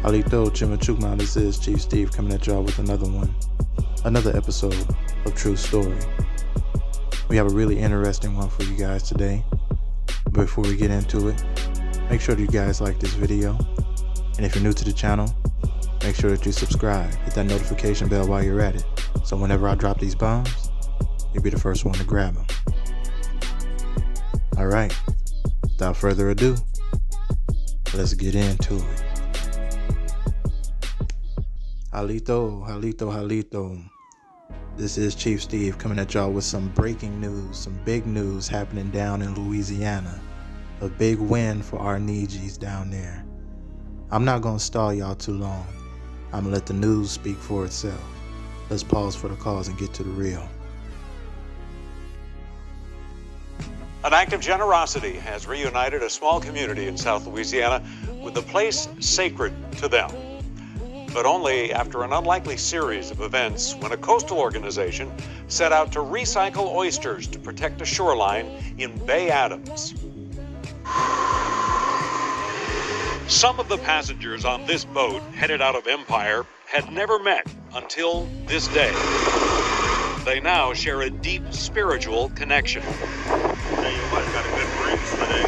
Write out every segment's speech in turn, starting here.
Alito Chimachukma, this is Chief Steve coming at y'all with another episode of True Story. We have a really interesting one for you guys today. Before we get into it, make sure that you guys like this video. And if you're new to the channel, make sure that you subscribe. Hit that notification bell while you're at it. So whenever I drop these bombs, you'll be the first one to grab them. Alright, without further ado, let's get into it. Halito. This is Chief Steve coming at y'all with some breaking news, some big news happening down in Louisiana. A big win for our Nijis down there. I'm not going to stall y'all too long. I'm going to let the news speak for itself. Let's pause for the cause and get to the real. An act of generosity has reunited a small community in South Louisiana with the place sacred to them. But only after an unlikely series of events when a coastal organization set out to recycle oysters to protect a shoreline in Bay Adams. Some of the passengers on this boat headed out of Empire had never met until this day. They now share a deep spiritual connection. Tell you what, got a good breeze today.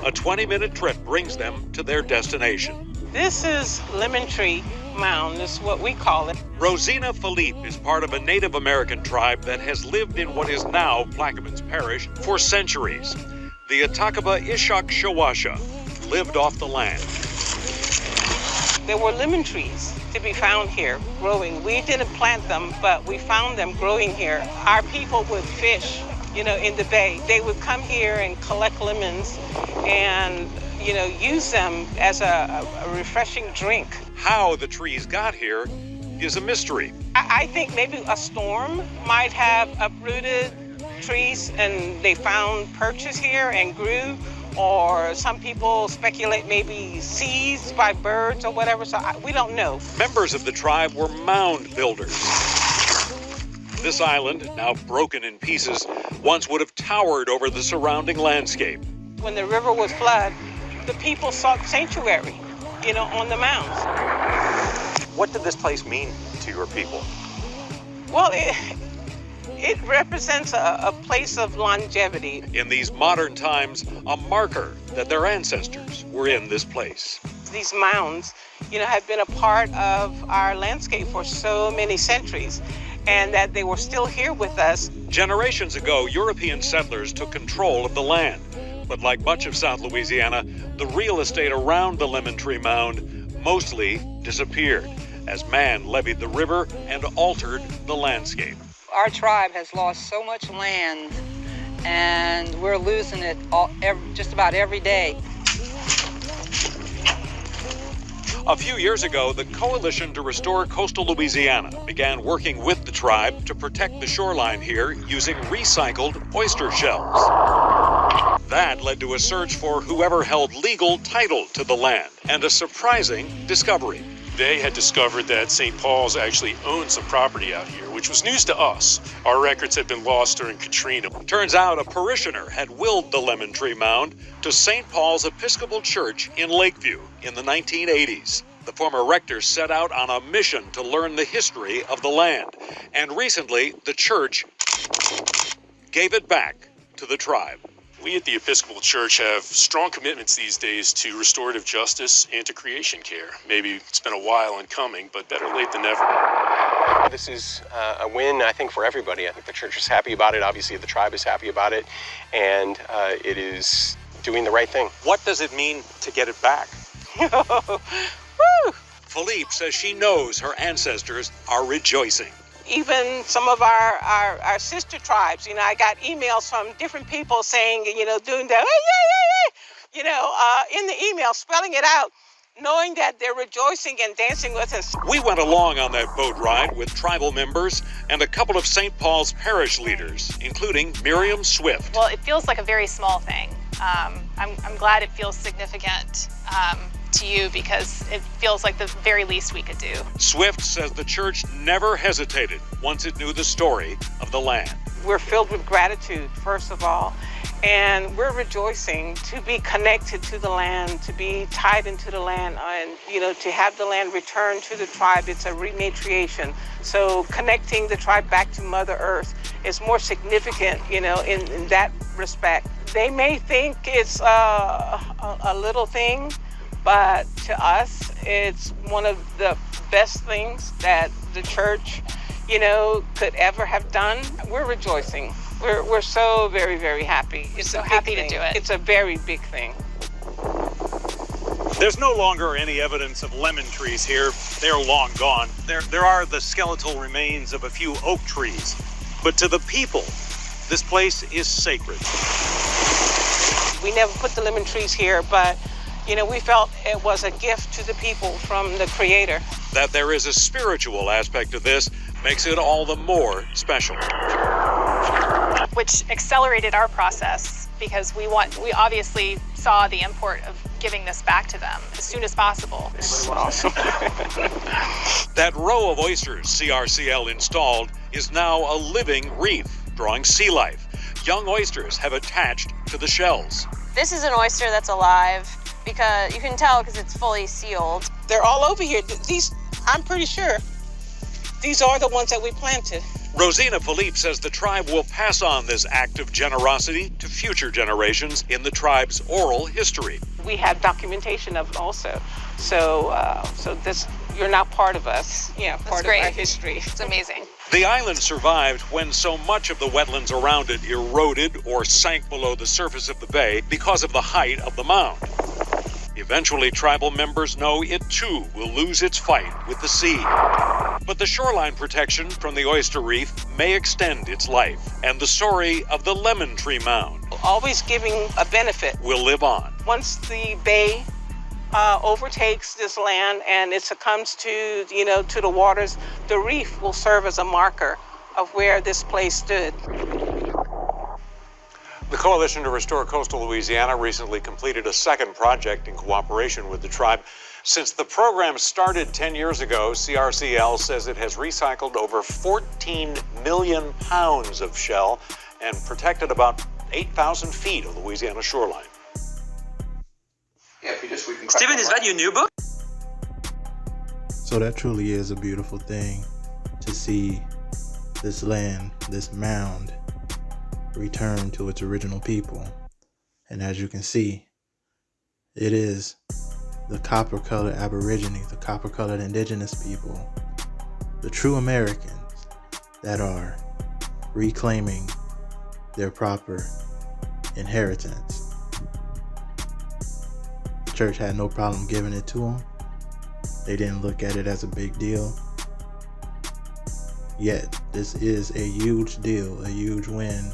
A 20-minute trip brings them to their destination. This is Lemon Tree Mound, is what we call it. Rosina Philippe is part of a Native American tribe that has lived in what is now Plaquemines Parish for centuries. The Atakaba Ishak Tribe lived off the land. There were lemon trees to be found here growing. We didn't plant them, but we found them growing here. Our people would fish, in the bay. They would come here and collect lemons and, use them as a refreshing drink. How the trees got here is a mystery. I think maybe a storm might have uprooted trees and they found perches here and grew, or some people speculate maybe seized by birds or whatever, so we don't know. Members of the tribe were mound builders. This island, now broken in pieces, once would have towered over the surrounding landscape. When the river would flood, the people sought sanctuary, on the mounds. What did this place mean to your people? Well, it represents a place of longevity. In these modern times, a marker that their ancestors were in this place. These mounds, have been a part of our landscape for so many centuries, and that they were still here with us. Generations ago, European settlers took control of the land. But like much of South Louisiana, the real estate around the Lemon Tree Mound mostly disappeared as man levied the river and altered the landscape. Our tribe has lost so much land, and we're losing it just about every day. A few years ago, the Coalition to Restore Coastal Louisiana began working with the tribe to protect the shoreline here using recycled oyster shells. That led to a search for whoever held legal title to the land and a surprising discovery. They had discovered that St. Paul's actually owned some property out here, which was news to us. Our records had been lost during Katrina. Turns out a parishioner had willed the Lemon Tree Mound to St. Paul's Episcopal Church in Lakeview in the 1980s. The former rector set out on a mission to learn the history of the land. And recently, the church gave it back to the tribe. We at the Episcopal Church have strong commitments these days to restorative justice and to creation care. Maybe it's been a while in coming, but better late than never. This is a win, I think, for everybody. I think the church is happy about it. Obviously, the tribe is happy about it. And it is doing the right thing. What does it mean to get it back? Woo! Philippe says she knows her ancestors are rejoicing. Even some of our sister tribes, I got emails from different people saying, doing the, hey, in the email, spelling it out, knowing that they're rejoicing and dancing with us. We went along on that boat ride with tribal members and a couple of St. Paul's parish leaders, including Miriam Swift. Well, it feels like a very small thing. I'm glad it feels significant to you because it feels like the very least we could do. Swift says the church never hesitated once it knew the story of the land. We're filled with gratitude, first of all, and we're rejoicing to be connected to the land, to be tied into the land, and, to have the land return to the tribe. It's a rematriation. So connecting the tribe back to Mother Earth is more significant, in that respect. They may think it's a little thing, but to us, it's one of the best things that the church, could ever have done. We're rejoicing. We're so very, very happy. It's so happy to do it. It's a very big thing. There's no longer any evidence of lemon trees here. They're long gone. There are the skeletal remains of a few oak trees. But to the people, this place is sacred. We never put the lemon trees here, but we felt it was a gift to the people from the Creator. That there is a spiritual aspect to this makes it all the more special. Which accelerated our process because we obviously saw the import of giving this back to them as soon as possible. Awesome. That row of oysters CRCL installed is now a living reef, drawing sea life. Young oysters have attached to the shells. This is an oyster that's alive because you can tell because it's fully sealed. They're all over here. These, I'm pretty sure, these are the ones that we planted. Rosina Philippe says the tribe will pass on this act of generosity to future generations in the tribe's oral history. We have documentation of it also. So this, you're not part of us, part of our history. It's amazing. The island survived when so much of the wetlands around it eroded or sank below the surface of the bay because of the height of the mound. Eventually, tribal members know it too will lose its fight with the sea. But the shoreline protection from the oyster reef may extend its life, and the story of the lemon tree mound, Always giving a benefit. will live on. Once the bay overtakes this land and it succumbs to, to the waters, the reef will serve as a marker of where this place stood. The Coalition to Restore Coastal Louisiana recently completed a second project in cooperation with the tribe. Since the program started 10 years ago, CRCL says it has recycled over 14 million pounds of shell and protected about 8,000 feet of Louisiana shoreline. Steven, is that your new book? So that truly is a beautiful thing to see this land, this mound, return to its original people. And as you can see, it is the copper-colored Aborigines, the copper-colored Indigenous people, the true Americans that are reclaiming their proper inheritance. The church had no problem giving it to them. They didn't look at it as a big deal. Yet, this is a huge deal, a huge win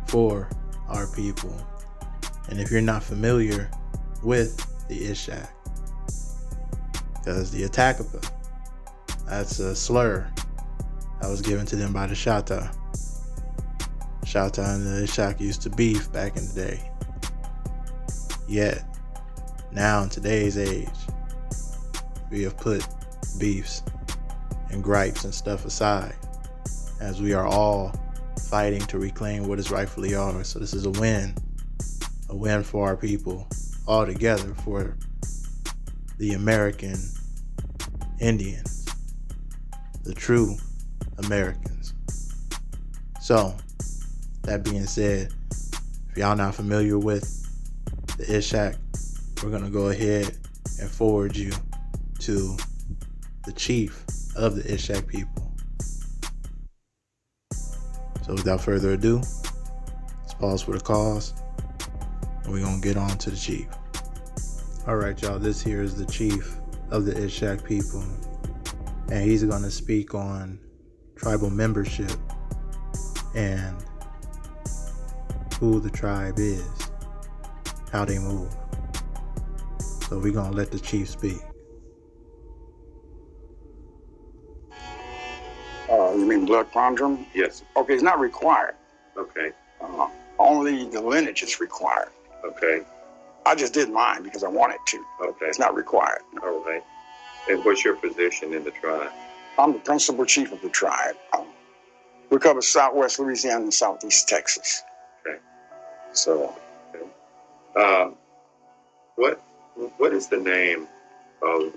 for our people. And if you're not familiar with the Ishak, because the Atakapa, that's a slur that was given to them by the Shatta. Shatta and the Ishak used to beef back in the day. Yet, now in today's age, we have put beefs and gripes and stuff aside, as we are all fighting to reclaim what is rightfully ours. So this is a win for our people all together, for the American Indians, the true Americans. So that being said, if y'all not familiar with the Ishak, we're gonna go ahead and forward you to the chief of the Ishak people. So without further ado, let's pause for the cause, and we're gonna get on to the chief. All right, y'all, this here is the chief of the Ishak people, and he's gonna speak on tribal membership and who the tribe is, how they move. So we're gonna let the chief speak. You mean blood quantum? Yes. Okay, it's not required. Okay. Only the lineage is required. Okay. I just did mine because I wanted to. Okay. It's not required. All right. And what's your position in the tribe? I'm the principal chief of the tribe. We cover southwest Louisiana and southeast Texas. Okay. So, what is the name of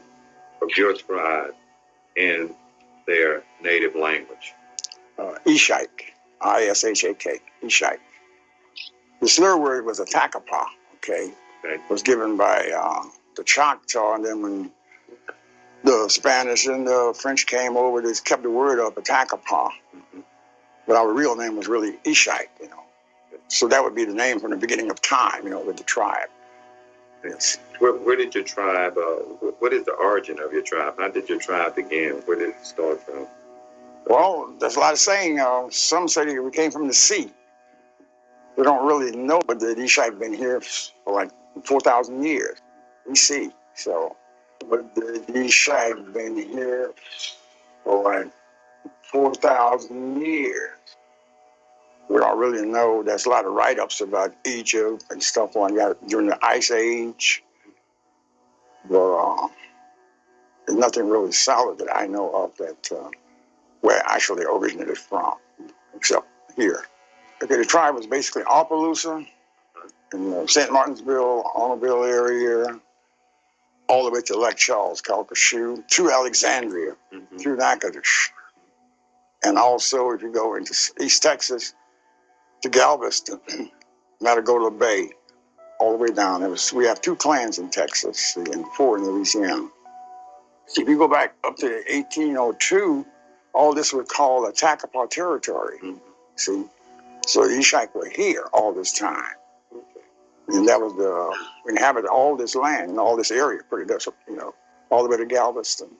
your tribe in their native language? Ishak, I-S-H-A-K, Ishak. The slur word was Atakapa, okay? Okay. It was given by the Choctaw, and then when the Spanish and the French came over, they kept the word up, Atakapa. But our real name was really Ishak, you know. So that would be the name from the beginning of time, you know, with the tribe. Yes. Where did your tribe, what is the origin of your tribe? How did your tribe begin? Where did it start from? Well, there's a lot of saying. Some say we came from the sea. We don't really know, but the Ishak been here for like 4,000 years. We see. So, but the Ishak been here for like 4,000 years. We don't really know. There's a lot of write-ups about Egypt and stuff like that during the Ice Age. But there's nothing really solid that I know of that where it actually originated from, except here. Okay, the tribe was basically Opelousas in St. Martinsville, Honorville area, all the way to Lake Charles, Calcasieu, to Alexandria, through Natchitoches. And also, if you go into East Texas, to Galveston, you got to go to the Bay, all the way down. We have 2 clans in Texas and 4 in Louisiana. See, if you go back up to 1802, all this was called Atakapa territory. See, so the Ishak were here all this time, and that was we inhabited all this land and all this area, pretty much, you know, all the way to Galveston,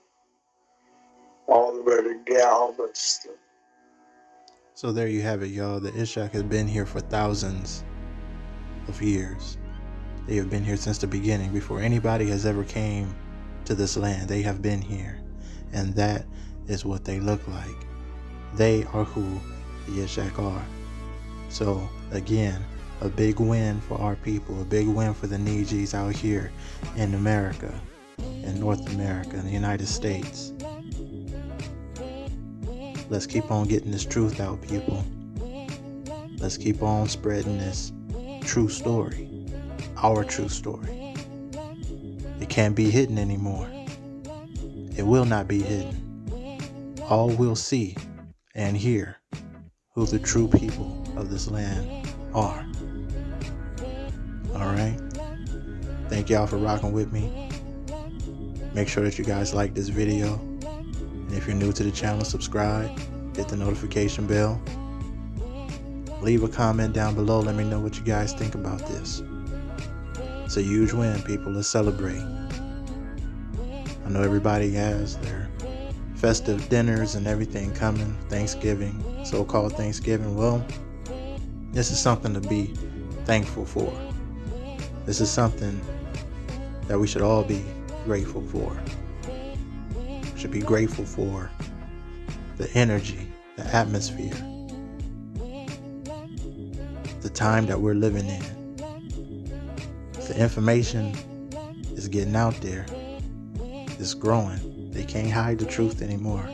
So there you have it, y'all. The Ishak has been here for thousands of years. They have been here since the beginning. Before anybody has ever came to this land, they have been here. And that is what they look like. They are who the Ishak are. So again, a big win for our people, a big win for the Nijis out here in America, in North America, in the United States. Let's keep on getting this truth out, people. Let's keep on spreading this true story, our true story. It can't be hidden anymore. It will not be hidden. All will see and hear who the true people of this land are. All right. Thank y'all for rocking with me. Make sure that you guys like this video. And if you're new to the channel, subscribe, hit the notification bell. Leave a comment down below. Let me know what you guys think about this. It's a huge win, people. Let's celebrate. I know everybody has their festive dinners and everything coming. Thanksgiving, so-called Thanksgiving. Well, this is something to be thankful for. This is something that we should all be grateful for. We should be grateful for the energy, the atmosphere, the time that we're living in. The information is getting out there. It's growing. They can't hide the truth anymore.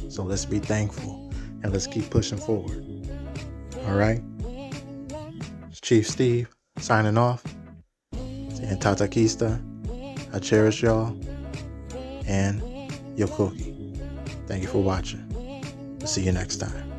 So let's be thankful and let's keep pushing forward. All right? It's Chief Steve signing off. Saying Tatakista. I cherish y'all. And Yokoki. Thank you for watching. We'll see you next time.